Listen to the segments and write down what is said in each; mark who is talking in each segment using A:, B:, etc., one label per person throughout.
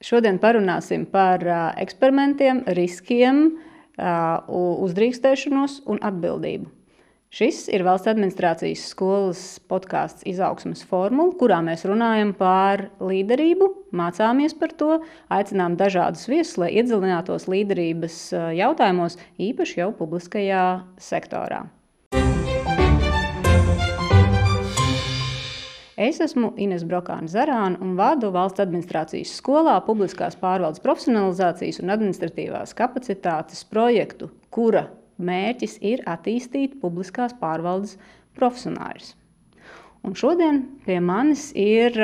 A: Šodien parunāsim par eksperimentiem, riskiem, uzdrīkstēšanos un atbildību. Šis ir Valsts administrācijas skolas podkāsts Izaugsmes formula, kurā mēs runājam par līderību, mācāmies par to, aicinām dažādus viesus, lai iedziļinātos līderības jautājumos, īpaši jau publiskajā sektorā. Es esmu Ines Brokāne-Zarāne un vadu Valsts administrācijas skolā publiskās pārvaldes profesionalizācijas un administratīvās kapacitātes projektu, kura mērķis ir attīstīt publiskās pārvaldes profesionāļus. Un šodien pie manis ir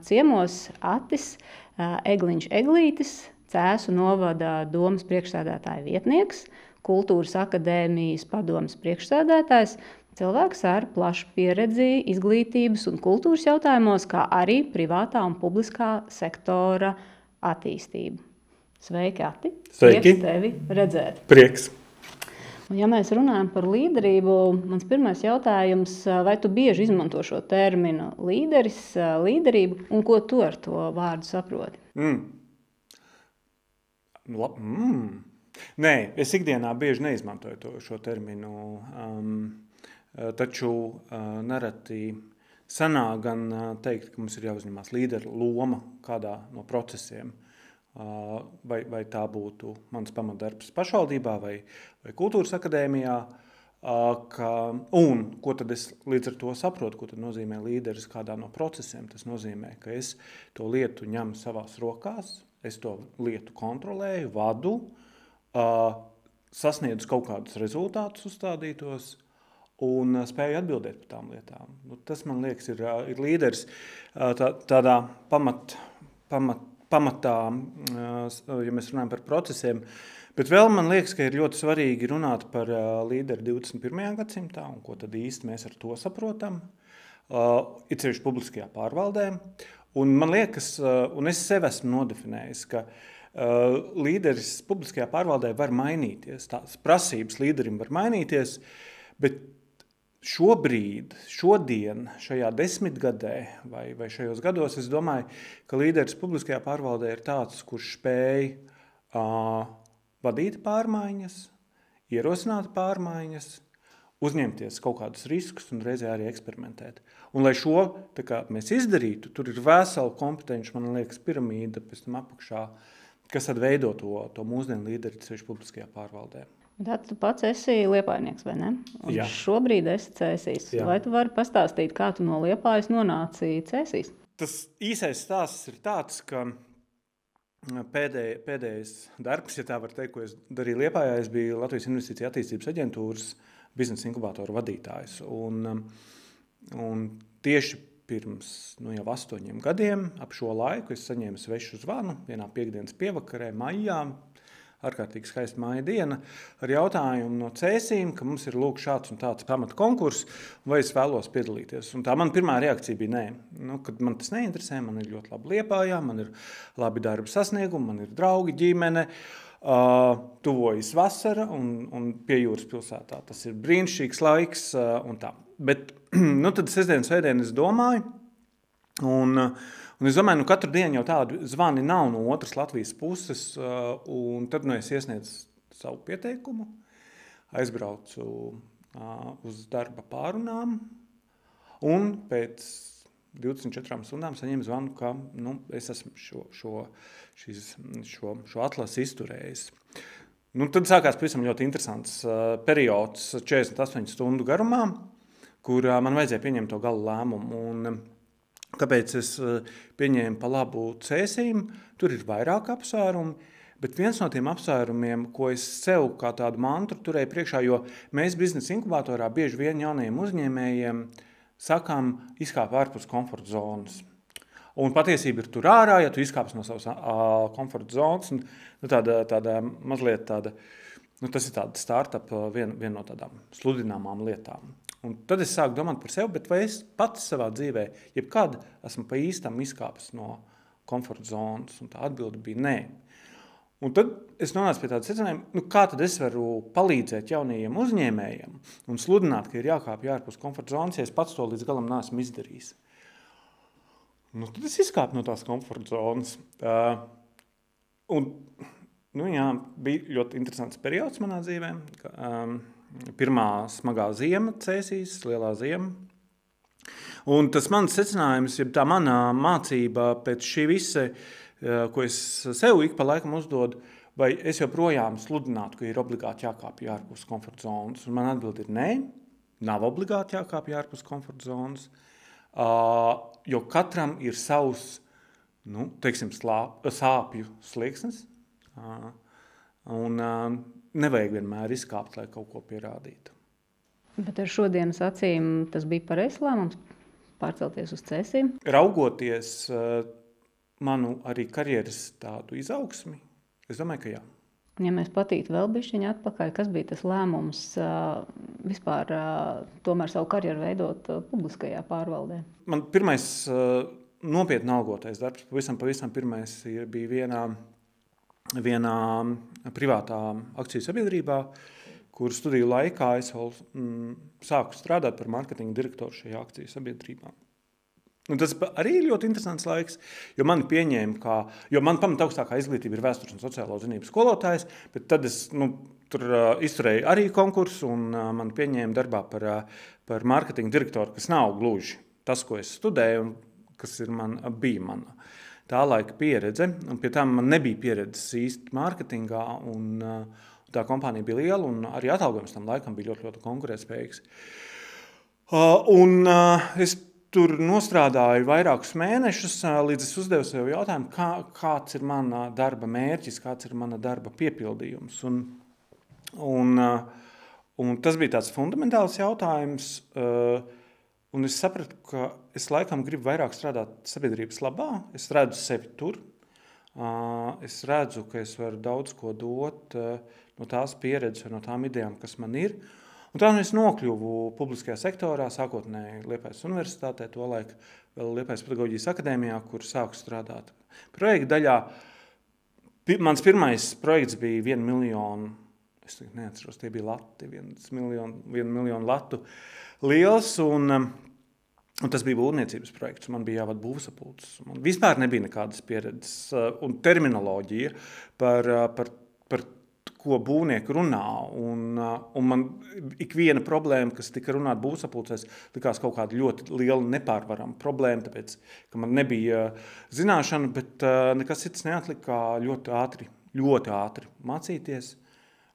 A: ciemos Atis Egliņš-Eglītis, Cēsu novada domes priekšsēdētāja vietnieks, Kultūras akadēmijas padomes priekšsēdētājs, cilvēks ar plašu pieredzi izglītības un kultūras jautājumos, kā arī privātā un publiskā sektora attīstību. Sveiki, Ati!
B: Sveiki!
A: Prieks tevi redzēt!
B: Prieks!
A: Un ja mēs runājam par līderību, mans pirmais jautājums, vai tu bieži izmanto šo terminu līderis, līderību, un ko tu ar to vārdu saproti?
B: Nē, es ikdienā bieži neizmantoju šo terminu, taču nereti sanāk gan teikt, ka mums ir jāuzņemās līdera loma kādā no procesiem. Vai tā būtu mans pamatdarbs pašvaldībā vai Kultūras akadēmijā, un ko tad es līdz ar to saprotu, ko tad nozīmē līderis kādā no procesiem. Tas nozīmē, ka es to lietu ņemu savās rokās, es to lietu kontrolēju, vadu, sasniedzu kaut kādus rezultātus uzstādītos un spēju atbildēt par tām lietām. Tas, man liekas, ir līderis tādā pamatā, ja mēs runājam par procesiem, bet vēl man liekas, ka ir ļoti svarīgi runāt par līderi 21. gadsimtā un ko tad īsti mēs ar to saprotam, it sevišķi publiskajā pārvaldē. Un man liekas, un es sev esmu nodefinējis, ka līderis publiskajā pārvaldē var mainīties, tās prasības līderim var mainīties, bet šodien, šajā desmitgadē vai šajos gados, es domāju, ka līderis publiskajā pārvaldē ir tāds, kurš spēj vadīt pārmaiņas, ierosināt pārmaiņas, uzņemties kaut kādus riskus un reizē arī eksperimentēt. Un, lai šo mēs izdarītu, tur ir vesela kompetenci, man liekas, piramīda pēc tam apakšā, kas tad veido to mūsdienu līderi sevišķi publiskajā pārvaldē.
A: Tad tu pats esi Liepājnieks, vai ne? Un
B: Jā.
A: Šobrīd esi Cēsīs.
B: Jā.
A: Vai tu vari pastāstīt, kā tu no Liepājas nonāci Cēsīs?
B: Tas īsais stāsts ir tāds, ka pēdējais darbs, ja tā var teikt, ko es darīju Liepājā, es biju Latvijas Investīcija attīstības aģentūras biznesa inkubātora vadītājs. Un tieši pirms jau 8 gadiem ap šo laiku es saņēmu svešu zvanu vienā piektdienas pievakarē maijā, ārkārtīgi skaista māja diena, ar jautājumu no Cēsīm, ka mums ir lūk šāds un tāds pamata konkurss, vai es vēlos piedalīties. Un tā man pirmā reakcija bija nē. Kad man tas neinteresē, man ir ļoti labi Liepājā, man ir labi darba sasniegumi, man ir draugi, ģimene, tuvojas vasara un pie jūras pilsētā. Tas ir brīnišķīgs laiks un tā. Bet tad sestdien es domāju, un es domāju, katru dienu jau tādu zvani nav no otras Latvijas puses, un tad es iesniedzu savu pieteikumu, aizbraucu uz darba pārunām, un pēc 24 stundām saņēmu zvanu, ka es esmu šo atlasi izturējis. Tad sākās pavisam ļoti interesants periods 48 stundu garumā, kur man vajadzēja pieņemt to gala lēmumu. Un kāpēc es pieņēmu pa labu Cēsīm? Tur ir vairāk apsvērumi, bet viens no tiem apsvērumiem, ko es sev kā tādu mantru turēju priekšā, jo mēs biznesa inkubātorā bieži vien jaunajiem uzņēmējiem sakām izkāp ārpus komforta zonas. Un patiesība ir tur ārā, ja tu izkāps no savas komforta zonas, un tāda mazliet tāda, tas ir tāda startup, viena no tādām sludināmām lietām. Un tad es sāku domāt par sevi, bet vai es pats savā dzīvē, jebkad esmu pa īstam izkāpis no komforta zonas, un tā atbilde bija nē. Un tad es nonācu pie tāda secinājuma, kā tad es varu palīdzēt jaunajiem uzņēmējiem un sludināt, ka ir jākāpj ārpus komforta zonas, ja es pats to līdz galam neesmu izdarījis. Tad es izkāpu no tās komforta zonas. Bija ļoti interesants periods manā dzīvē. Pirmā smagā ziema Cēsīs, lielā ziema. Un tas mans secinājums, ja tā manā mācība pēc šī visa, ko es sev ik pa laikam uzdodu, vai es joprojām sludinātu, ka ir obligāti jākāpj ārpus komforta zonas. Un man atbild ir nē, nav obligāti jākāpj ārpus komforta zonas. Jo katram ir savs, sāpju slieksnis, un nevajag vienmēr izkāpt, lai kaut ko pierādītu.
A: Bet ar šodienas acīm tas bija pareizs lēmums pārcelties uz Cēsīm?
B: Raugoties manu arī karjeras tādu izaugsmi, es domāju, ka jā.
A: Ja mēs patītu vēl bišķiņu atpakaļ, kas bija tas lēmums vispār tomēr savu karjeru veidot publiskajā pārvaldē? Man
B: pirmais nopietni algotais darbs, pavisam pirmais bija vienā privātā akciju sabiedrībā, kur studiju laikā es vēl sāku strādāt par mārketinga direktoru šajā akciju sabiedrībā. Un tas arī ir ļoti interesants laiks, jo mani pieņēma, jo man pamata augstākā izglītība ir vēstures un sociālo zinību skolotājs, bet tad es tur izturēju arī konkursu un mani pieņēma darbā par mārketinga direktoru, kas nav gluži tas, ko es studēju un kas bija mana tā laika pieredze. Un pie tam man nebija pieredzes īsti mārketingā un tā kompānija bija liela un arī atalgojums tam laikam bija ļoti, ļoti konkurētspējīgs. Es tur nostrādāju vairākus mēnešus, līdz es uzdevu sev jautājumu, kāds ir mana darba mērķis, kāds ir mana darba piepildījums. Un tas bija tāds fundamentāls jautājums, un es sapratu, ka es laikam gribu vairāk strādāt sabiedrības labā, es redzu sevi tur, es redzu, ka es varu daudz ko dot no tās pieredzes vai no tām idejām, kas man ir. Un tā es nokļuvu publiskajā sektorā, sākotnēji Liepājas universitātē, tolaik vēl Liepājas pedagoģijas akadēmijā, kur sāku strādāt projekta daļā. Mans pirmais projekts bija 1 miljonu, es neatceros, tie bija lati, 1 miljonu latu liels, un tas bija būvniecības projekts, man bija jāvada būvsapulces. Man vispār nebija nekādas pieredzes un terminoloģija par ko būvnieki runā, un man ikviena problēma, kas tika runāta būvsapulcēs, likās kaut kāda ļoti liela nepārvarama problēma, tāpēc, ka man nebija zināšana, bet nekas cits neatlika kā ļoti ātri mācīties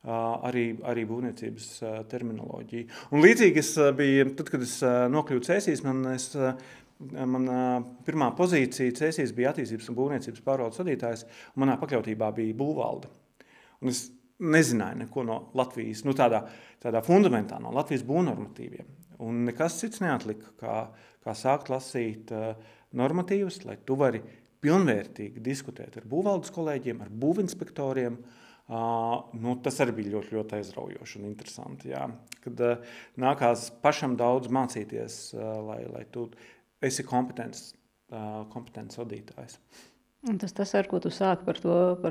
B: arī būvniecības terminoloģiju. Un līdzīgi es biju, tad, kad es nokļuvu Cēsīs, man pirmā pozīcija Cēsīs bija attīstības un būvniecības pārvaldes vadītājs, un manā pakļautībā bija būvvalde. Un es nezināju neko no Latvijas, tādā fundamentālā no Latvijas būvnormatīviem. Un nekas cits neatlika, kā sākt lasīt normatīvus, lai tu vari pilnvērtīgi diskutēt ar būvvaldes kolēģiem, ar būvinspektoriem. Tas arī bija ļoti, ļoti aizraujoši un interesanti. Jā. Kad nākās pašam daudz mācīties, lai tu esi kompetents vadītājs.
A: Un tas, ar ko tu sāki par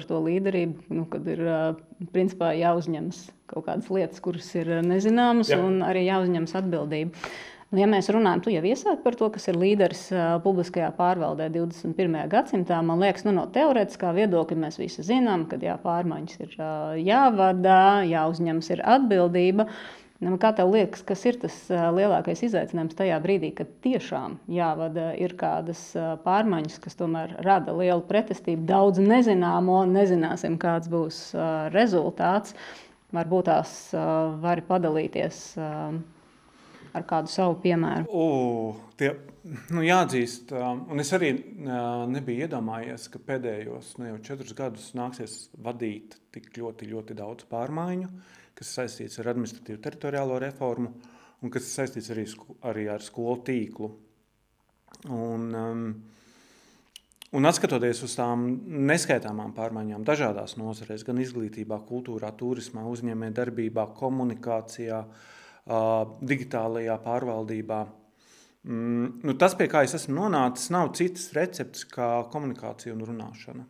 A: to līderību, kad ir principā jāuzņemas kaut kādas lietas, kuras ir nezināmas, un arī jāuzņemas atbildība. Ja mēs runājam, tu jau iesāki par to, kas ir līderis publiskajā pārvaldē 21. gadsimtā, man liekas, no teorētiskā viedokļa mēs visi zinām, ka pārmaiņas ir jāvada, jāuzņemas ir atbildība. Kā tev liekas, kas ir tas lielākais izaicinājums tajā brīdī, kad tiešām jāvada ir kādas pārmaiņas, kas tomēr rada lielu pretestību, daudz nezināmo, nezināsim, kāds būs rezultāts. Varbūt tās vari padalīties ar kādu savu piemēru.
B: Jāatzīst, un es arī nebiju iedomājies, ka pēdējos jau 4 gadus nāksies vadīt tik ļoti, ļoti daudz pārmaiņu, kas saistīts ar administratīvu teritoriālo reformu un kas saistīts arī ar skolu tīklu. Un atskatoties uz tām neskaitāmām pārmaiņām dažādās nozarēs, gan izglītībā, kultūrā, turismā, uzņēmē darbībā, komunikācijā, digitālajā pārvaldībā. Tas, pie kā es esmu nonācis, nav citas recepts kā komunikācija un runāšana.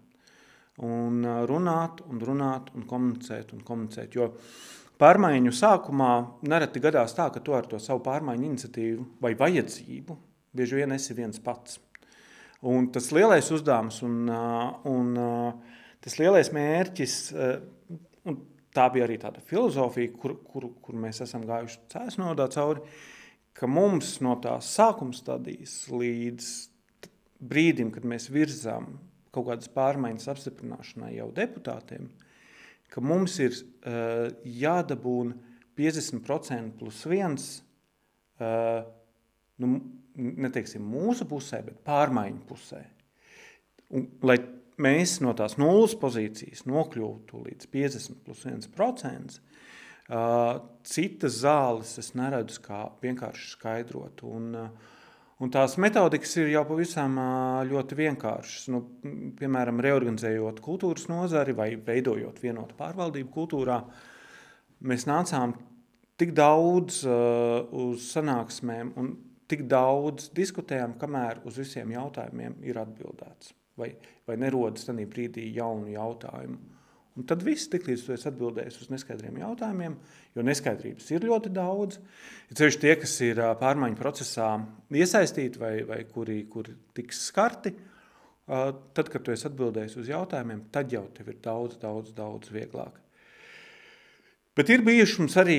B: Un runāt, un komunicēt, jo pārmaiņu sākumā nereti gadās tā, ka tu ar to savu pārmaiņu iniciatīvu vai vajadzību bieži vien esi viens pats. Un tas lielais uzdevums un tas lielais mērķis, un tā bija arī tāda filozofija, kur mēs esam gājuši cēsnodā cauri, ka mums no tās sākuma stadijas līdz brīdim, kad mēs virzām kaut kādas pārmaiņas apstiprināšanai jau deputātiem, ka mums ir jādabūna 50% plus 1, neteiksim mūsu pusē, bet pārmaiņu pusē. Un, lai mēs no tās nulles pozīcijas nokļūtu līdz 50 plus 1%, citas zāles es neredzu kā vienkārši skaidrot. Un tās metodikas ir jau pavisam ļoti vienkāršas. Piemēram, reorganizējot kultūras nozari vai veidojot vienotu pārvaldību kultūrā, mēs nācām tik daudz uz sanāksmēm un tik daudz diskutējām, kamēr uz visiem jautājumiem ir atbildēts. Vai nerodas tādā brīdī jaunu jautājumu. Un tad viss tiklīdz tu esi atbildējis uz neskaidriem jautājumiem, jo neskaidrības ir ļoti daudz. Ir ceļš tie, kas ir pārmaiņu procesā iesaistīti vai kuri tiks skarti, tad, kad tu esi atbildējis uz jautājumiem, tad jau tev ir daudz vieglāk. Bet ir bijuši mums arī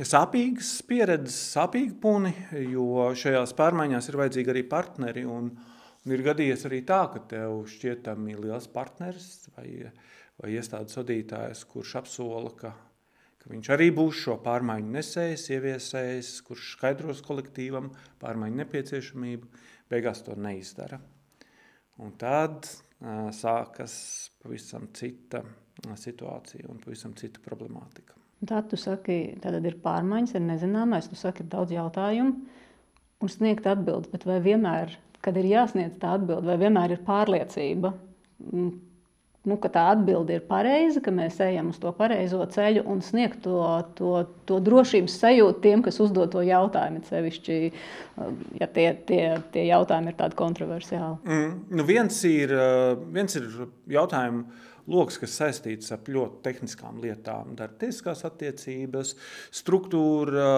B: sāpīgas pieredzes, sāpīgi puni, jo šajās pārmaiņās ir vajadzīgi arī partneri un ir gadījies arī tā, ka tev šķietami liels partneris vai iestādes vadītājs, kurš apsola, ka viņš arī būs šo pārmaiņu nesējs, ieviesējs, kurš skaidros kolektīvam pārmaiņu nepieciešamību, beigās to neizdara. Un tad sākas pavisam cita situācija un pavisam cita problemātika.
A: Tad tu saki, tad ir pārmaiņas, ir nezināmais, tu saki, ir daudz jautājumu un sniegt atbildi, bet vai vienmēr, kad ir jāsniedz tā atbilde, vai vienmēr ir pārliecība, ka tā atbilde ir pareiza, ka mēs ejam uz to pareizo ceļu un sniegt to drošības sajūtu tiem, kas uzdod to jautājumu, sevišķi, ja tie jautājumi ir tādi kontroversiāli.
B: Viens ir jautājumu loks, kas saistīts ar ļoti tehniskām lietām, darbtiesiskās attiecības, struktūra,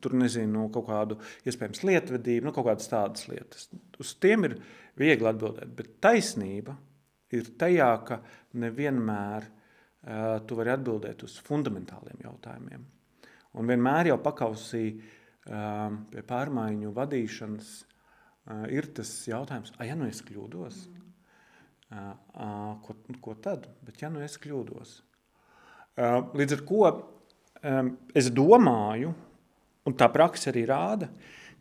B: tur nezinu, kaut kādu iespējams lietvedību, kaut kādas tādas lietas. Uz tiem ir viegli atbildēt, bet taisnība ir tajā, ka nevienmēr tu vari atbildēt uz fundamentāliem jautājumiem. Un vienmēr jau pakausī pie pārmaiņu vadīšanas ir tas jautājums, ja nu es kļūdos? Ko tad? Bet ja nu es kļūdos? Līdz ar ko es domāju, un tā praksa arī rāda,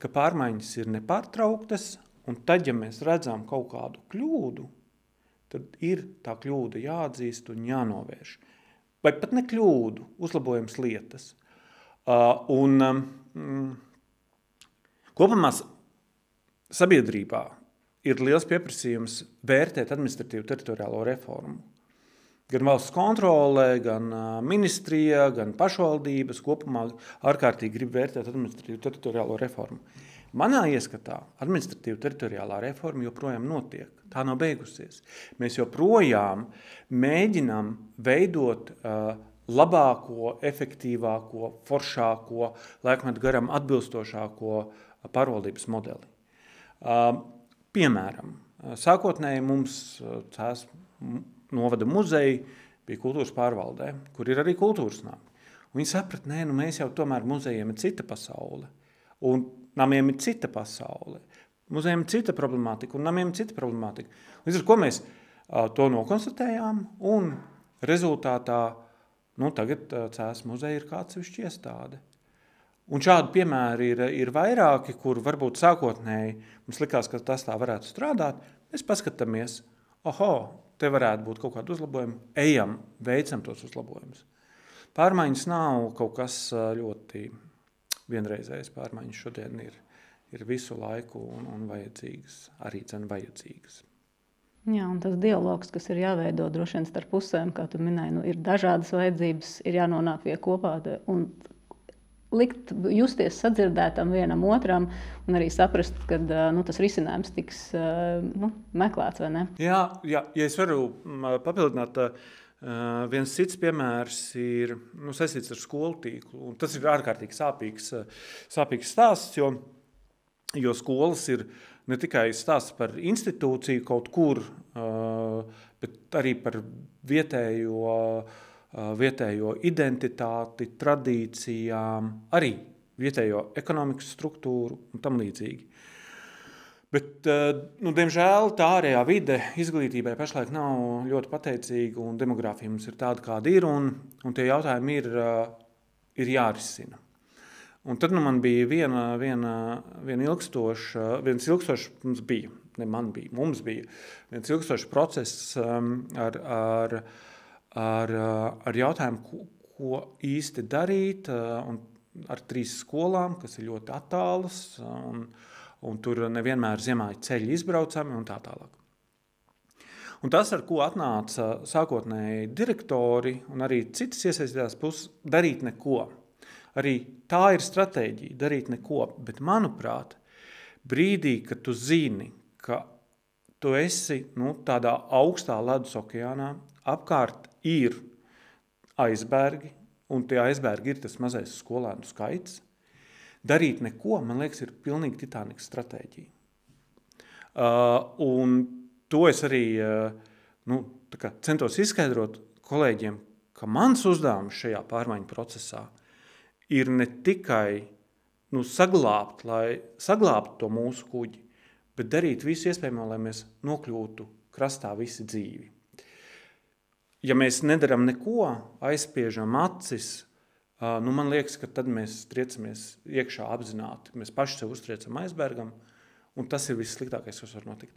B: ka pārmaiņas ir nepārtrauktas, un tad, ja mēs redzam kaut kādu kļūdu, tad ir tā kļūda jāatzīst un jānovērš. Vai pat ne kļūdu, uzlabojams lietas. Kopumā sabiedrībā ir liels pieprasījums vērtēt administratīvu teritoriālo reformu. Gan valsts kontrole, gan ministrija, gan pašvaldības kopumā ārkārtīgi grib vērtēt administratīvu teritoriālo reformu. Manā ieskatā administratīva teritoriālā reforma joprojām notiek. Tā nav beigusies. Mēs joprojām mēģinām veidot labāko, efektīvāko, foršāko, laikmetu garam atbilstošāko pārvaldības modeli. Piemēram, sākotnēji mums novada muzeji bija kultūras pārvaldē, kur ir arī kultūras nami. Un viņi saprat, mēs jau tomēr muzejiem ir cita pasaule, un namiem ir cita pasaule. Muzejiem ir cita problemātika, un namiem ir cita problemātika. Līdz ar ko mēs to nokonstatējām, un rezultātā, tagad Cēs muzeja ir kāds atsevišķa iestāde. Un šādu piemēri ir vairāki, kur varbūt sākotnēji mums likās, ka tas tā varētu strādāt. Mēs paskatāmies, te varētu būt kaut kādi uzlabojumi, ejam, veicam tos uzlabojumus. Pārmaiņas nav kaut kas ļoti vienreizējs. Pārmaiņas šodien ir visu laiku un vajadzīgas, arī vajadzīgas.
A: Jā, un tas dialogs, kas ir jāveido droši vien starp pusēm, kā tu minēji, ir dažādas vajadzības, ir jānonāk pie kopā un likt justies sadzirdētam vienam otram un arī saprast, ka tas risinājums tiks meklēts, vai ne? Jā,
B: ja es varu papildināt, viens cits piemērs ir saistīts ar skolu tīklu. Un tas ir ārkārtīgi sāpīgs stāsts, jo Jo skolas ir ne tikai stāsts par institūciju kaut kur, bet arī par vietējo identitāti, tradīcijām, arī vietējo ekonomikas struktūru un tam līdzīgi. Bet, diemžēl, tā ārējā vide izglītībai pašlaik nav ļoti pateicīga, un demogrāfija mums ir tāda, kāda ir, un tie jautājumi ir jārisina. Un tad man bija mums bija viens ilgstošs process ar jautājumu, ko īsti darīt, un ar 3 skolām, kas ir ļoti attālas, un tur nevienmēr ziemā ir ceļi izbraucami un tā tālāk. Un tas, ar ko atnāca sākotnēji direktori un arī citas iesaistītās puses, darīt neko. Arī tā ir stratēģija, darīt neko, bet manuprāt, brīdī, kad tu zini, ka tu esi tādā augstā ledus okeānā, apkārt ir aizbergi, un tie aizbergi ir tas mazais skolēnu skaits, darīt neko, man liekas, ir pilnīgi titānika stratēģija. Un to es arī centos izskaidrot kolēģiem, ka mans uzdevums šajā pārmaiņu procesā ir ne tikai saglābt to mūsu kuģi, bet darīt visu iespējamo, lai mēs nokļūtu krastā visi dzīvi. Ja mēs nedaram neko, aizspiežam acis, man liekas, ka tad mēs triecamies iekšā apzināti. Mēs paši sev uztriecam aizbergam, un tas ir vissliktākais, kas var notikt.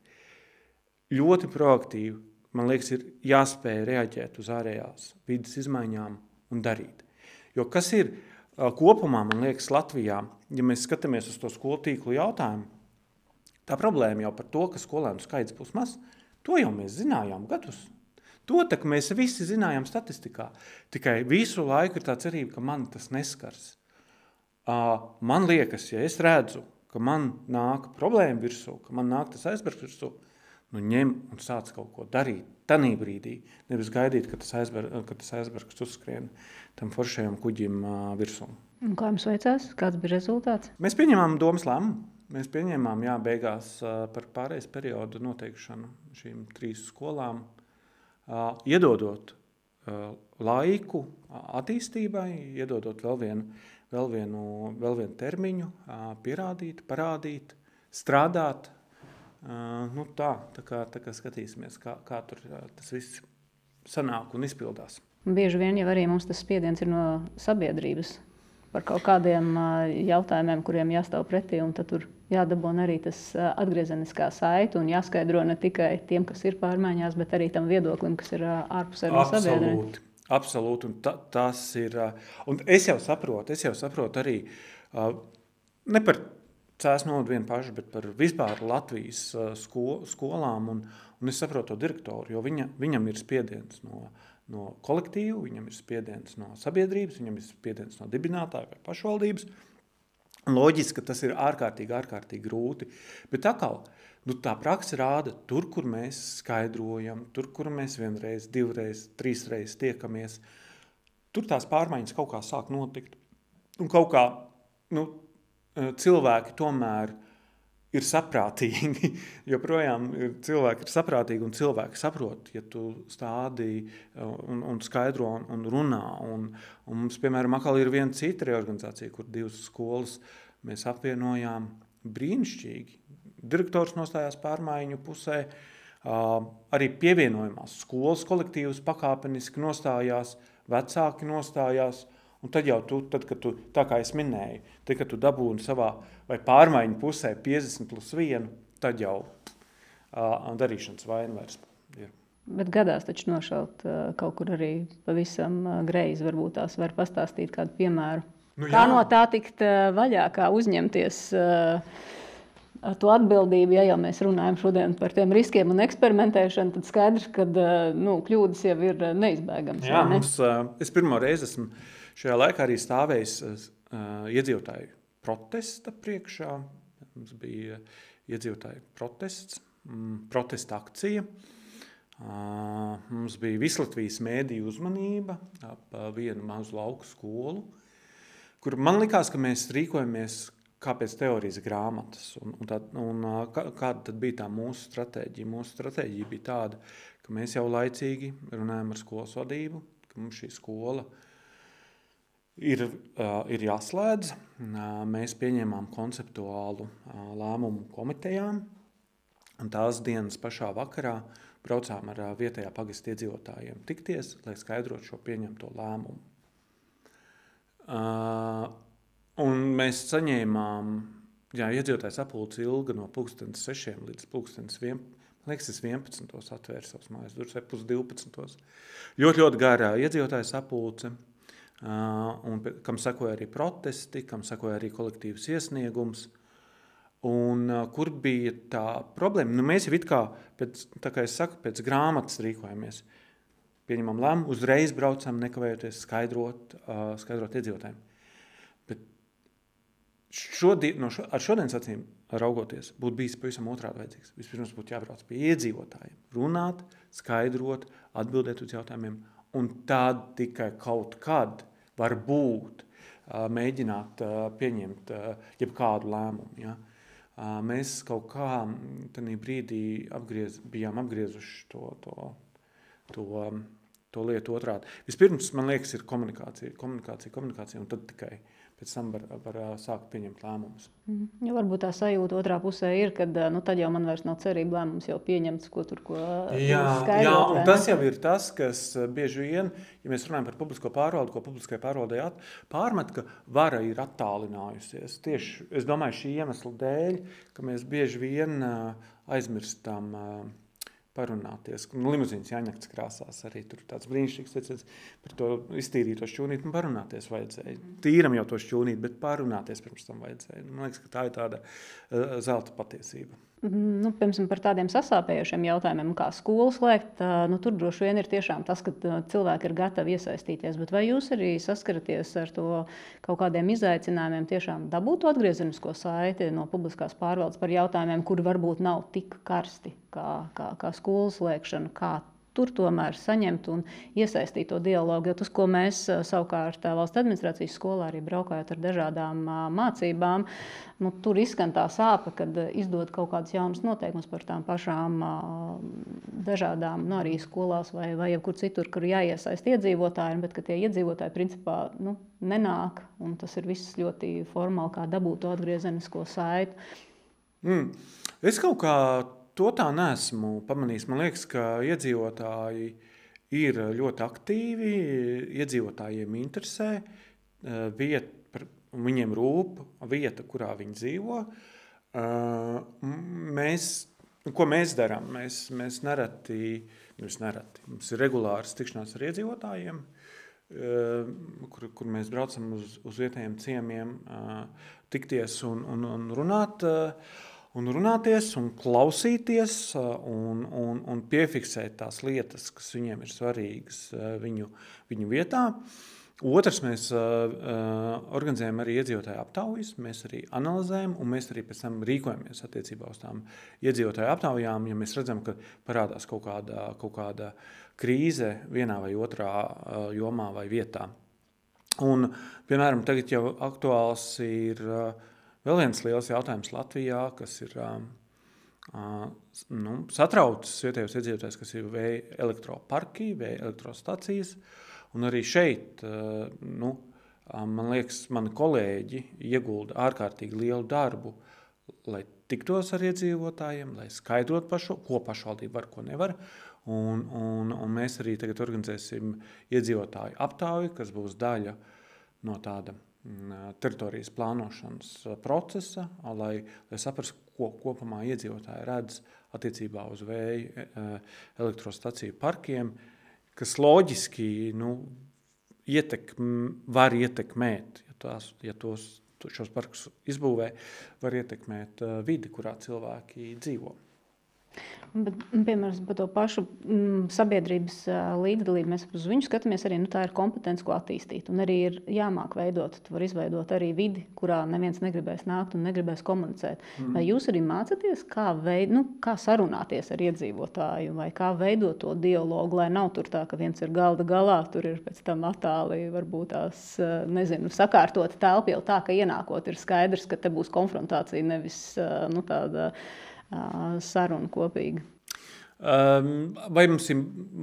B: Ļoti proaktīvi, man liekas, ir jāspēj reaģēt uz ārējās vides izmaiņām un darīt. Jo kas ir kopumā, man liekas, Latvijā, ja mēs skatāmies uz to skolu tīklu jautājumu, tā problēma jau par to, ka skolēnu skaits būs maz, to jau mēs zinājām gadus. To tak mēs visi zinājām statistikā. Tikai visu laiku ir tā cerība, ka man tas neskars. Man liekas, ja es redzu, ka man nāk problēma virsū, ka man nāk tas aizbergs virsū, ņem un sāc kaut ko darīt tanī brīdī, nevis gaidīt, ka tas aizbergs uzskrien tam foršajam kuģim virsū.
A: Un kā jums veicās? Kāds bija rezultāts?
B: Mēs pieņēmām domas lēmumu. Mēs pieņēmām beigās par pārejas periodu noteikšanu šīm 3 skolām, iedodot laiku attīstībai, iedodot vēl vienu termiņu, pierādīt, parādīt, strādāt. Tā kā skatīsimies, kā tur tas viss sanāk un izpildās.
A: Bieži vien jau arī mums tas spiediens ir no sabiedrības par kaut kādiem jautājumiem, kuriem jāstāv pretī, un tad tur jādabūna arī tas atgriezeniskā saite un jāskaidro ne tikai tiem, kas ir pārmaiņās, bet arī tam viedoklim, kas ir ārpusē no sabiedrības.
B: Absolūti, un tas ir, un es jau saprotu arī, ne par Cēsnodu vien pašu, bet par vispār Latvijas skolām, un es saprotu to direktoru, jo viņam ir spiediens no kolektīva, viņam ir spiediens no sabiedrības, viņam ir spiediens no dibinātāja vai pašvaldības. Loģiski, ka tas ir ārkārtīgi grūti, bet atkal, tā praksa rāda tur, kur mēs skaidrojam, tur, kur mēs 1 reizi, 2 reizes, 3 reizes tiekamies, tur tās pārmaiņas kaut kā sāk notikt. Un kaut kā, cilvēki tomēr ir saprātīgi, joprojām cilvēki ir saprātīgi un cilvēki saprot, ja tu stādi un skaidro un runā. Un mums, piemēram, atkal ir viena cita reorganizācija, kur 2 skolas mēs apvienojām brīnišķīgi. Direktors nostājās pārmaiņu pusē, arī pievienojumās skolas kolektīvas pakāpeniski nostājās, vecāki nostājās. Un tad jau kad tu, tā kā es minēju, tad, kad tu dabūni savā vai pārmaiņu pusē 50+1, tad jau darīšanas vaina vairs ir.
A: Bet gadās taču nošaut kaut kur arī pavisam greizi, varbūt tās var pastāstīt kādu piemēru. Kā no tā tikt vaļā, kā uzņemties to atbildību, ja jau mēs runājam šodien par tiem riskiem un eksperimentēšanu, tad skaidrs, ka kļūdas jau ir neizbēgamas.
B: Jā, es pirmo reizi esmu šajā laikā arī stāvējis iedzīvotāju protesta priekšā. Mums bija iedzīvotāju protests, protesta akcija. Mums bija Vislatvijas mēdīju uzmanība ap vienu mazu lauku skolu, kur man likās, ka mēs rīkojamies kāpēc teorijas grāmatas kāda tad bija tā mūsu stratēģija? Mūsu stratēģija bija tāda, ka mēs jau laicīgi runājam ar skolas vadību, ka mums šī skola ir jāslēdz. Mēs pieņēmām konceptuālu lēmumu komitejām, un tās dienas pašā vakarā braucām ar vietējā pagasta iedzīvotājiem tikties, lai skaidrotu šo pieņemto lēmumu. Un mēs saņēmām, iedzīvotājs sapulce ilga no 6 līdz 11. Man liekas, es 11. atvēru savas mājas durvis, vai 11. Ļoti gara iedzīvotājs sapulce, kam sekoja arī protesti, kam sekoja arī kolektīvs iesniegums. Un kur bija tā problēma? Mēs jau it kā, pēc grāmatas rīkojamies. Pieņemam lēmumu, uzreiz braucam, nekavējoties skaidrot iedzīvotājiem. Bet ar šodienas acīm raugoties, būtu bijis pavisam otrādi vajadzīgs. Vispirms būtu jābrauc pie iedzīvotājiem, runāt, skaidrot, atbildēt uz jautājumiem, un tad tikai kaut kad var būt mēģināt pieņemt jebkādu lēmumu. Ja? Mēs kaut kā tajā brīdī bijām apgriezuši to lietu otrādi. Vispirms, man liekas, ir komunikācija, un tad tikai pēc tam var sākt pieņemt lēmumus.
A: Ja varbūt tā sajūta otrā pusē ir, kad tad jau man vairs nav cerība, lēmums jau pieņemts, ko skaidrot.
B: Jā, un tas jau ir tas, kas bieži vien, ja mēs runājam par publisko pārvaldu, ko publiskai pārvaldei pārmet, ka vara ir attālinājusies. Tieši, es domāju, šī iemesla dēļ, ka mēs bieži vien aizmirstam parunāties. Limuzīnas Jāņakts krāsās arī tur tāds brīnišķīgs teiciens par to iztīrīto šķūnīti, un parunāties vajadzēja. Tīram jau to šķūnīti, bet parunāties pirms tam vajadzēja. Man liekas, ka tā ir tāda zelta patiesība.
A: Piemēram, par tādiem sasāpējošiem jautājumiem, kā skolu slēgt, tur droši vien ir tiešām tas, ka cilvēki ir gatavi iesaistīties, bet vai jūs arī saskaraties ar to kaut kādiem izaicinājumiem tiešām dabūt atgriezenisko saiti no publiskās pārvaldes par jautājumiem, kuri varbūt nav tik karsti kā skolu slēgšana, kā tur tomēr saņemt un iesaistīt to dialogu, jo tas, ko mēs savukārt valsts administrācijas skolā arī braukājot ar dažādām mācībām, tur izskan tā sāpe, kad izdod kaut kādus jaunus noteikumus par tām pašām dažādām, arī skolās vai jebkur citur, kur jāiesaist iedzīvotājiem, bet ka tie iedzīvotāji principā nenāk, un tas ir viss ļoti formāli, kā dabūt to atgriezenisko saiti.
B: Es kaut kā to tā neesmu pamanījis. Man liekas, ka iedzīvotāji ir ļoti aktīvi, iedzīvotājiem interesē vieta, viņiem rūp vieta, kurā viņi dzīvo. Ko mēs darām? Mēs nereti, mums ir regulāras tikšanās ar iedzīvotājiem, kur mēs braucam uz vietējiem ciemiem, tikties un runāt, un runāties, un klausīties, un piefiksēt tās lietas, kas viņiem ir svarīgas viņu vietā. Otrs, mēs organizējam arī iedzīvotāju aptaujas, mēs arī analizējam, un mēs arī pēc tam rīkojamies attiecībā uz tām iedzīvotāju aptaujām, ja mēs redzam, ka parādās kaut kāda krīze vienā vai otrā jomā vai vietā. Un, piemēram, tagad jau aktuāls ir vēl viens liels jautājums Latvijā, kas ir satraucis vietējos iedzīvotājus, kas ir vēja elektroparki, vēja elektrostacijas. Un arī šeit, man liekas, mani kolēģi iegulda ārkārtīgi lielu darbu, lai tiktos ar iedzīvotājiem, lai skaidrot ko pašvaldība var, ko nevar. Un mēs arī tagad organizēsim iedzīvotāju aptauju, kas būs daļa no tāda teritorijas plānošanas procesa, lai saprastu, ko kopumā iedzīvotāji redz attiecībā uz vēja elektrostaciju parkiem, kas loģiski var ietekmēt, ja šos parkus izbūvē, var ietekmēt vidi, kurā cilvēki dzīvo.
A: Bet, piemēram, par to pašu sabiedrības līdzdalību mēs uz viņu skatāmies arī, tā ir kompetence, ko attīstīt. Un arī ir jāmāk veidot, tu vari izveidot arī vidi, kurā neviens negribēs nākt un negribēs komunicēt. Vai jūs arī mācāties, kā sarunāties ar iedzīvotāju, vai kā veidot to dialogu, lai nav tur tā, ka viens ir galda galā, tur ir pēc tam attāli, varbūt tās, sakārtot telpu jau tā, ka ienākot ir skaidrs, ka te būs konfrontācija, nevis tāda saruna kopīga.
B: Vai mums ir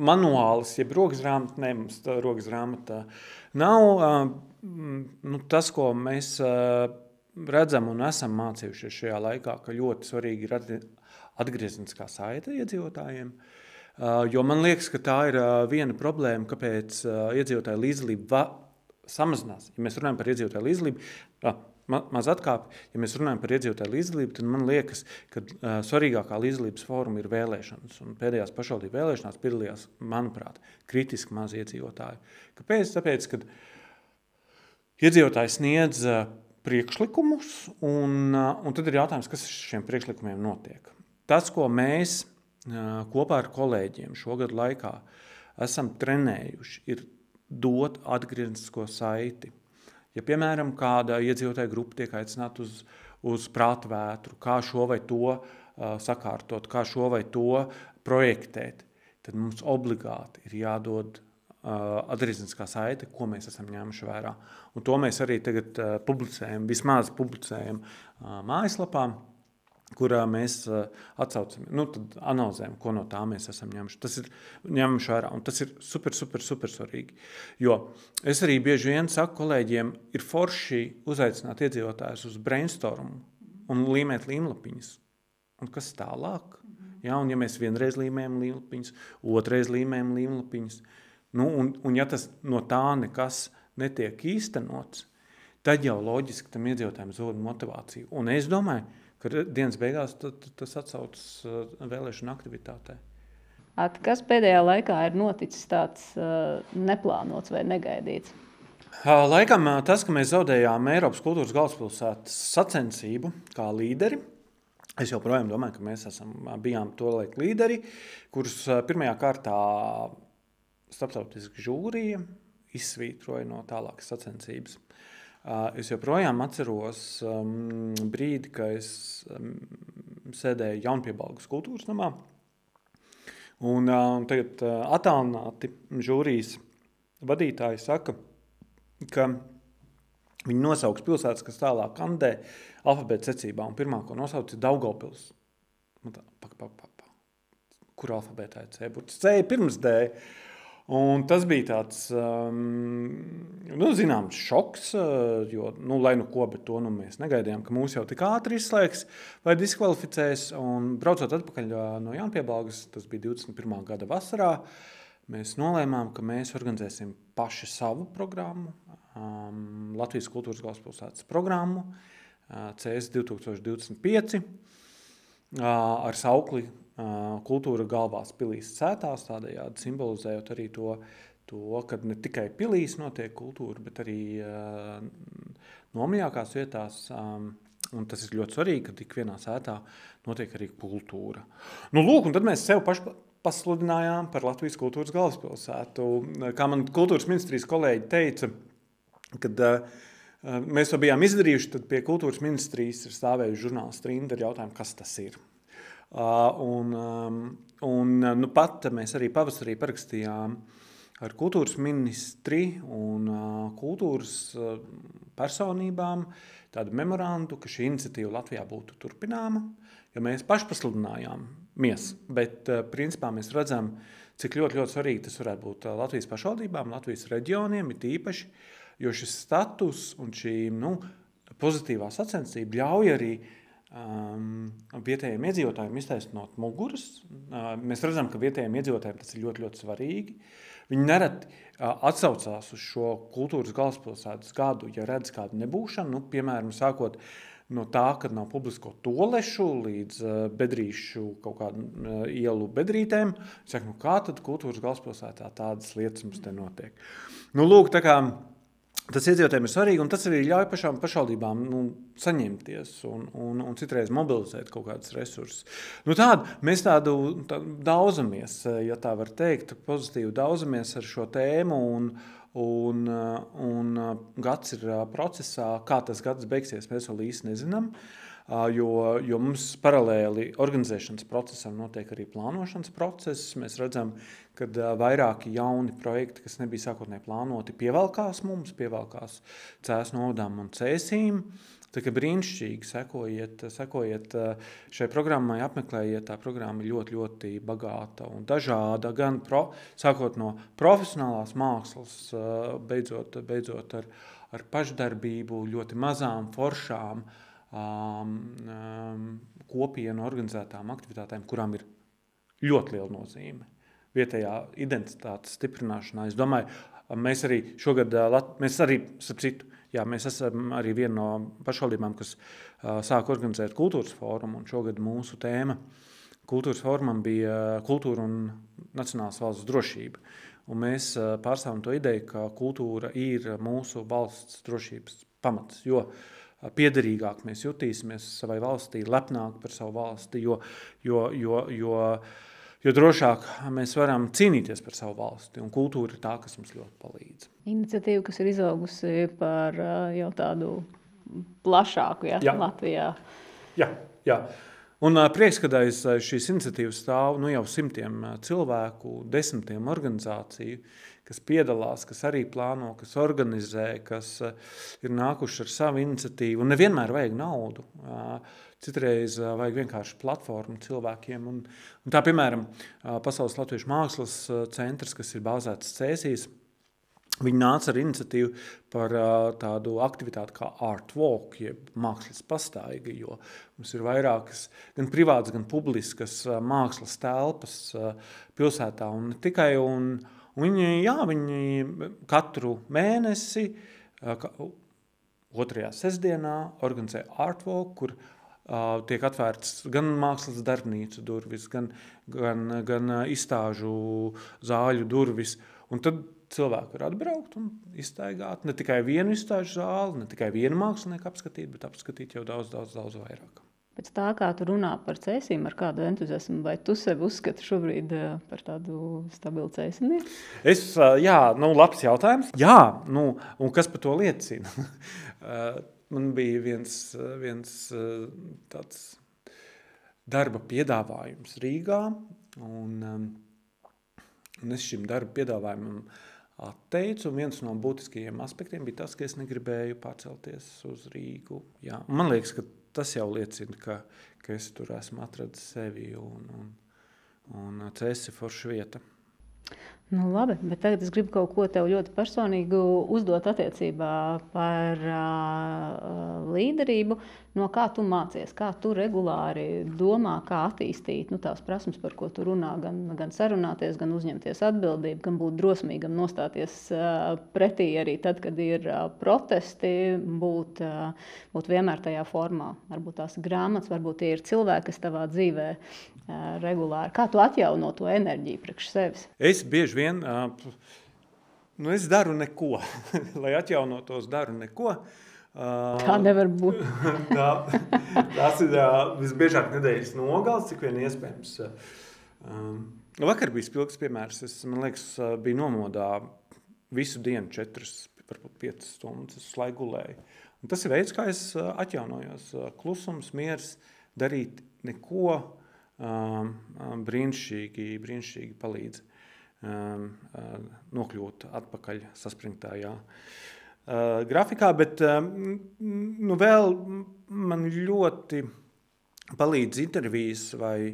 B: manuāls, jeb rokas grāmata? Nē, mums tā rokas grāmata nav. Tas, ko mēs redzam un esam mācījušies šajā laikā, ka ļoti svarīgi ir atgriezniskā saite iedzīvotājiem. Jo man liekas, ka tā ir viena problēma, kāpēc iedzīvotāju līdzdalība samazinās. Ja mēs runājam par iedzīvotāju līdzdalību, maz atkāpi, ja mēs runājam par iedzīvotāju līdzdalību, tad man liekas, ka svarīgākā līdzdalības fóruma ir vēlēšanas. Un pēdējās pašvaldību vēlēšanās piedalījās, manuprāt, kritiski maz iedzīvotāji. Kāpēc? Tāpēc, kad iedzīvotāji sniedz priekšlikumus, un tad ir jautājums, kas ar šiem priekšlikumiem notiek. Tas, ko mēs kopā ar kolēģiem šogad laikā esam trenējuši, ir dot atgrieznisko saiti. Ja, piemēram, kāda iedzīvotāja grupa tiek aicināta uz prāta vētru, kā šo vai to sakārtot, kā šo vai to projektēt, tad mums obligāti ir jādod atgriezniskā saite, ko mēs esam ņēmuši vērā. Un to mēs arī tagad publicējam mājaslapā, kurā mēs atsaucam, tad analizējam, ko no tā mēs esam ņēmuši. Tas ir ņēmuši vērā, un tas ir super svarīgi. Jo es arī bieži vien saku kolēģiem, ir forši uzaicināt iedzīvotājus uz brainstormu un līmēt līmlapiņas. Un kas tālāk? Ja, un ja mēs vienreiz līmējam līmlapiņas, otrais līmējam līmlapiņas, un ja tas no tā nekas netiek īstenots, tad jau loģiski tam iedzīvotājiem zūd motivāciju. Un es domāju, ka dienas beigās tas atsaucas vēlēšanu aktivitātē.
A: Kas pēdējā laikā ir noticis tāds neplānots vai negaidīts?
B: Laikam tas, ka mēs zaudējām Eiropas kultūras galvaspilsētas sacensību kā līderi. Es joprojām domāju, ka mēs bijām tolaik līderi, kurus pirmajā kārtā starptautiska žūrija izsvītroja no tālākas sacensības. Es joprojām atceros brīdi, kad es sēdēju Jaunpiebalgas kultūras namā. Un tagad attālināti žūrijas vadītāji saka, ka viņi nosauks pilsētas, kas tālāk kandidē alfabēta secībā. Un pirmā, ko nosauc, ir Daugavpils. Kur alfabētā ir C? Būtu C pirms D. Un tas bija tāds, zināms, šoks, jo, lai ko, bet to mēs negaidījām, ka mūs jau tik ātri izslēgs vai diskvalificēs. Un braucot atpakaļ no Jaunpiebalgas, tas bija 21. gada vasarā, mēs nolēmām, ka mēs organizēsim paši savu programmu, Latvijas kultūras galvaspilsētas programmu, CS 2025, ar saukli kultūra galvās pilīs sētās, tādējādi simbolizējot arī to, ka ne tikai pilīs notiek kultūra, bet arī nomļākās vietās, un tas ir ļoti svarīgi, ka tik vienā sētā notiek arī kultūra. Un tad mēs sev paši pasludinājām par Latvijas kultūras galvaspilsētu. Kā man kultūras ministrijas kolēģi teica, kad mēs to bijām izdarījuši, tad pie kultūras ministrijas ir stāvējuši žurnālisti rinda ar jautājumu, kas tas ir. Pat mēs arī pavasarī parakstījām ar kultūras ministri un kultūras personībām tādu memorandu, ka šī iniciatīva Latvijā būtu turpināma, jo mēs paši pasludinājāmies, bet principā mēs redzam, cik ļoti svarīgi tas varētu būt Latvijas pašvaldībām, Latvijas reģioniem, it īpaši, jo šis status un šī pozitīvā sacensība ļauj arī vietējiem iedzīvotājiem iztaisnot muguras. Mēs redzam, ka vietējiem iedzīvotājiem tas ir ļoti svarīgi. Viņi nereti atsaucās uz šo kultūras galvaspilsētas gadu, ja redz kādu nebūšanu, piemēram, sākot no tā, kad nav publisko tolešu līdz bedrīšu kaut kādu ielu bedrītēm. Saka, kā tad kultūras galvaspilsētā tādas lietas mums te notiek? Tā kā Tas iedzīvotājiem ir svarīgi, un tas arī ļauj pašām pašvaldībām saņemties un citreiz mobilizēt kaut kādus resursus. Mēs tādu daudzamies, ja tā var teikt, pozitīvi daudzamies ar šo tēmu, un gads ir procesā. Kā tas gads beigsies, mēs vēl īsti nezinām. Jo mums paralēli organizēšanas procesam notiek arī plānošanas process. Mēs redzam, ka vairāki jauni projekti, kas nebija sākotnēji plānoti, pievelkās Cēsu novadām un Cēsīm. Tā kā brīnišķīgi sekojiet šai programmai, apmeklējiet, tā programma ir ļoti, ļoti bagāta un dažāda, gan sākot no profesionālās mākslas, beidzot ar pašdarbību, ļoti mazām, foršām, kopienu organizētām aktivitātēm, kurām ir ļoti liela nozīme vietējā identitātes stiprināšanā. Es domāju, mēs arī šogad, mēs esam arī viena no pašvaldībām, kas sāk organizēt kultūras fórumu, un šogad mūsu tēma kultūras fórumam bija kultūra un nacionālās valsts drošība. Un mēs pārstāvam to ideju, ka kultūra ir mūsu valsts drošības pamats, jo piederīgāk mēs jutīsimies savai valstī, lepnāk par savu valsti, jo drošāk mēs varam cīnīties par savu valsti, un kultūra ir tā, kas mums ļoti palīdz.
A: Iniciatīva, kas ir izaugusi par jau tādu plašāku, Latvijā.
B: Jā. Un prieks, kad aiz šīs iniciatīvas stāv jau simtiem cilvēku, desmitiem organizāciju, kas piedalās, kas arī plāno, kas organizē, kas ir nākuši ar savu iniciatīvu. Un nevienmēr vajag naudu. Citreiz vajag vienkārši platformu cilvēkiem. Un tā, piemēram, Pasaules Latviešu mākslas centrs, kas ir bāzēts Cēsīs, viņi nāca ar iniciatīvu par tādu aktivitāti kā Art Walk, jeb mākslas pastaiga, jo mums ir vairākas gan privātas, gan publiskas mākslas telpas pilsētā. Un ne tikai, viņi katru mēnesi, otrajā sestdienā organizē Art Walk, kur tiek atvērts gan mākslas darbnīcu durvis, gan izstāžu zāļu durvis. Un tad cilvēki var atbraukt un izstaigāt ne tikai vienu izstāžu zāli, ne tikai vienu mākslinieku apskatīt, bet apskatīt jau daudz vairāk.
A: Pēc tā, kā tu runā par Cēsīm, ar kādu entuziasmu, vai tu sevi uzskati šobrīd par tādu stabilu cēsinieki?
B: Labs jautājums. Jā, un kas par to liecina? Man bija viens tāds darba piedāvājums Rīgā, un es šim darba piedāvājumam atteicu, un viens no būtiskajiem aspektiem bija tas, ka es negribēju pārcelties uz Rīgu. Jā. Man liekas, ka tas jau liecina, ka es tur esmu atradis sevi, un Cēsis ir forša vieta.
A: Labi, bet tagad es gribu kaut ko tev ļoti personīgu uzdot attiecībā par līderību. No kā tu mācies, kā tu regulāri domā, kā attīstīt tās prasmes, par ko tu runā, gan sarunāties, gan uzņemties atbildību, gan būt drosmīgam, nostāties pretī arī tad, kad ir protesti, būt vienmēr tajā formā. Varbūt tās grāmatas, varbūt tie ir cilvēki, kas tavā dzīvē regulāri. Kā tu atjauno to enerģiju priekš sevis?
B: Es bieži vien, es daru neko, lai atjaunotos, daru neko.
A: Tā nevar būt.
B: Tas ir visbiežāk nedēļas nogals, cik vien iespējams. Vakar bija spilgts piemērs. Man liekas, bija nomodā visu dienu 4, varbūt 5 stundas. Es slaigulēju. Un tas ir veids, kā es atjaunojos. Klusums, miers, darīt neko brīnišķīgi palīdz nokļūt atpakaļ saspringtājā grafikā, bet vēl man ļoti palīdz intervijas vai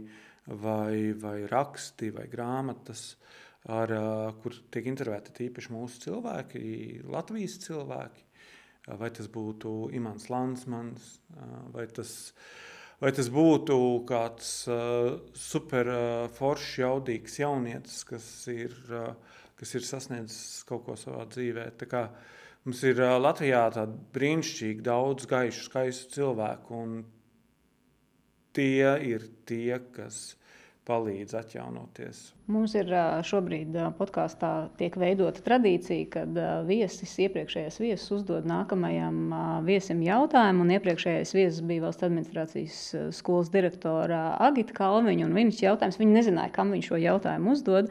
B: raksti vai grāmatas, kur tiek intervēti tīpaši mūsu cilvēki, Latvijas cilvēki, vai tas būtu Imants Landsmans, vai tas būtu kāds super foršs, jaudīgs jaunietis, kas ir sasniedzis kaut ko savā dzīvē. Tā kā mums ir Latvijā tādi brīnišķīgi daudz skaistu cilvēku, un tie ir tie, kas palīdz atjaunoties.
A: Mums ir šobrīd podkāstā tiek veidota tradīcija, kad iepriekšējais viesis uzdod nākamajam viesim jautājumu, un iepriekšējais viesis bija valsts administrācijas skolas direktora Agita Kalviņa, un viņas jautājums, viņa nezināja, kam viņš šo jautājumu uzdod,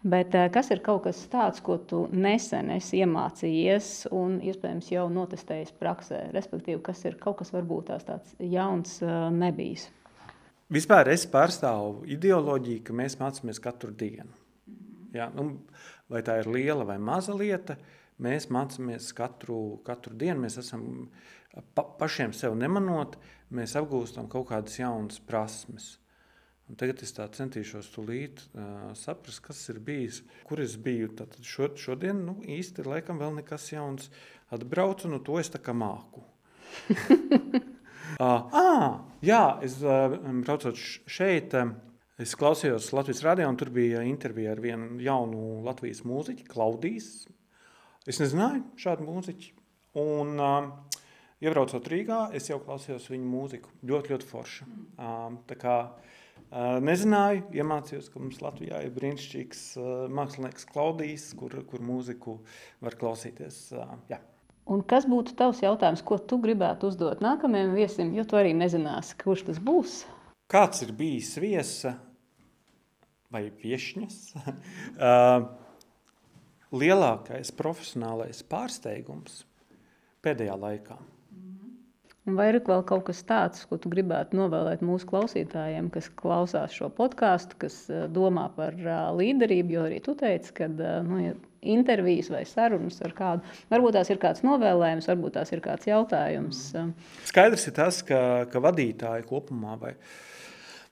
A: bet kas ir kaut kas tāds, ko tu nesen esi iemācījies un iespējams jau notestējis praksē, respektīvi, kas ir kaut kas varbūt tāds jauns nebijis?
B: Vispār es pārstāvu ideoloģiju, ka mēs mācāmies katru dienu. Ja, vai tā ir liela vai maza lieta, mēs mācāmies katru dienu. Mēs esam pašiem sev nemanot, mēs apgūstam kaut kādas jaunas prasmes. Un tagad es tā centīšos tūlīt saprast, kas ir bijis, kur es biju. Tātad šodien īsti laikam vēl nekas jauns atbraucu, to es tā kā māku. Jā, es braucot šeit, es klausījos Latvijas radio, un tur bija intervija ar vienu jaunu Latvijas mūziķi, Klaudijs. Es nezināju šādu mūziķi. Un iebraucot Rīgā, es jau klausījos viņu mūziku. Ļoti, ļoti forša. Tā kā nezināju, iemācījos, ka mums Latvijā ir brīnišķīgs mākslinieks Klaudijs, kur mūziku var klausīties. Jā.
A: Un kas būtu tavs jautājums, ko tu gribētu uzdot nākamajam viesim, jo tu arī nezināsi, kurš tas būs?
B: Kāds ir bijis viesa vai viešņas lielākais profesionālais pārsteigums pēdējā laikā?
A: Un vai ir vēl kaut kas tāds, ko tu gribētu novēlēt mūsu klausītājiem, kas klausās šo podkāstu, kas domā par līderību, jo arī tu teici, ka ir intervijas vai sarunas ar kādu. Varbūt tās ir kāds novēlējums, varbūt tās ir kāds jautājums.
B: Skaidrs ir tas, ka vadītāji kopumā vai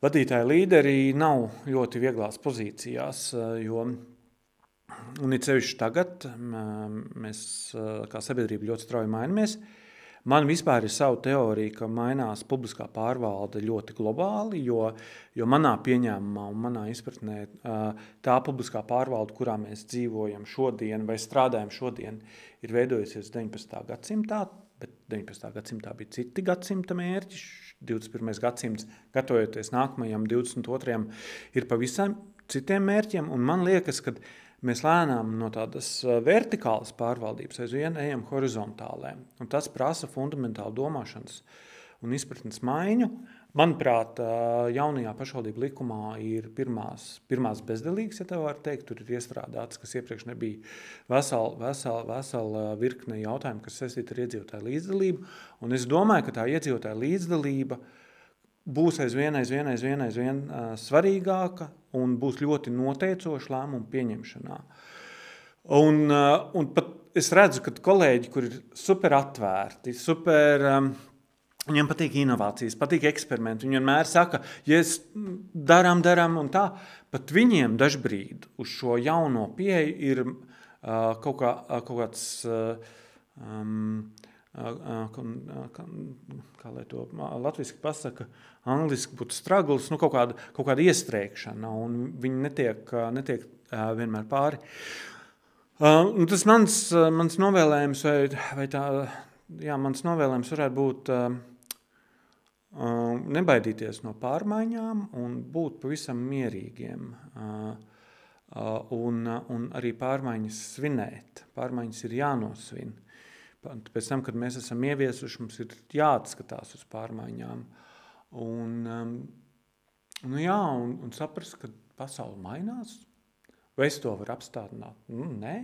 B: vadītāji līderi nav ļoti vieglās pozīcijās, jo un it sevišķi tagad mēs kā sabiedrība ļoti strauji mainamies. Man vispār ir savu teoriju, ka mainās publiskā pārvalde ļoti globāli, jo manā pieņēmumā un manā izpratnē tā publiskā pārvalde, kurā mēs dzīvojam šodien vai strādājam šodien, ir veidojusies 19. gadsimtā, bet 19. gadsimtā bija citi gadsimta mērķi, 21. gadsimts, gatavojoties nākamajam 22. ir pavisam citiem mērķiem, un man liekas, ka mēs lēnām no tādas vertikālas pārvaldības aizvien ejam horizontālē. Un tas prasa fundamentālu domāšanas un izpratnes maiņu. Manuprāt, jaunajā pašvaldību likumā ir pirmās bezdelīgas, ja tā var teikt, tur ir iestrādāts, kas iepriekš nebija vesela virkne jautājumu, kas saistīta ar iedzīvotāju līdzdalību. Un es domāju, ka tā iedzīvotāju līdzdalība būs aizvien svarīgāka un būs ļoti noteicoša lēmumu pieņemšanā. Un pat es redzu, ka kolēģi, kur ir super atvērti, viņiem patīk inovācijas, patīk eksperimenti, viņi vienmēr saka, ja es darām un tā, pat viņiem dažbrīd uz šo jauno pieeju ir kaut kāds kā lai to latviski pasaka, angliski būtu struggles, kaut kāda iestrēgšana, un viņi netiek vienmēr pāri. Tas mans novēlējums mans novēlējums varētu būt nebaidīties no pārmaiņām un būt pavisam mierīgiem. Un arī pārmaiņas svinēt. Pārmaiņas ir jānosvin. Pēc tam, kad mēs esam ieviesuši, mums ir jāatskatās uz pārmaiņām. Un saprast, ka pasaule mainās. Vai es to varu apstādināt? Nē.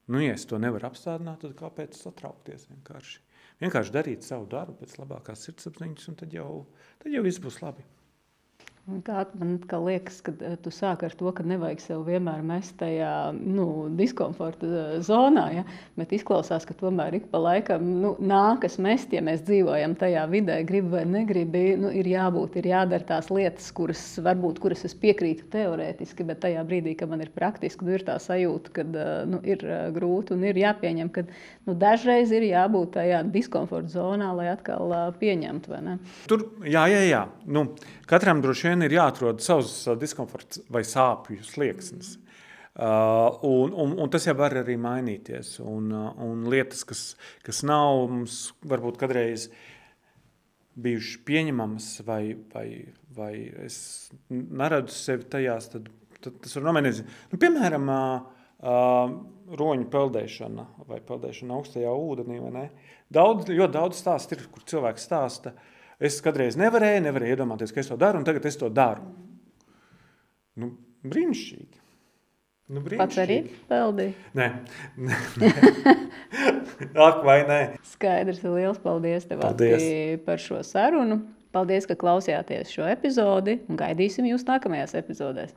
B: Ja es to nevaru apstādināt, tad kāpēc satraukties vienkārši? Vienkārši darīt savu darbu pēc labākās sirdsapziņas, un tad jau viss būs labi.
A: Kā man liekas, ka tu sāki ar to, ka nevajag sev vienmēr mest tajā diskomforta zonā, ja? Bet izklausās, ka tomēr ik pa laikam nākas mest, ja mēs dzīvojam tajā vidē, gribi vai negribi, ir jādara tās lietas, kuras es piekrītu teorētiski, bet tajā brīdī, kad man ir praktiski, ir tā sajūta, ka ir grūti un ir jāpieņem, ka dažreiz ir jābūt tajā diskomforta zonā, lai atkal pieņemtu, vai ne?
B: Tur, jā. Katram droši vien ir jāatrod savs diskomforts vai sāpju slieksnis. Un tas jau var arī mainīties. Un lietas, kas nav mums varbūt kādreiz bijušas pieņemamas, vai es neredzu sevi tajās, tad tas var nomainīt. Nu, piemēram, roņu peldēšana vai peldēšana augstajā ūdenī, vai ne? Ļoti daudz stāstu ir, kur cilvēks stāsta, es kādreiz nevarēju iedomāties, ka es to daru, un tagad es to daru. Nu, brīnišķīgi.
A: Pats arī peldīja?
B: Nē. Ak, vai nē?
A: Skaidrs, liels paldies tev par šo sarunu. Paldies, ka klausījāties šo epizodi un gaidīsim jūs nākamajās epizodēs.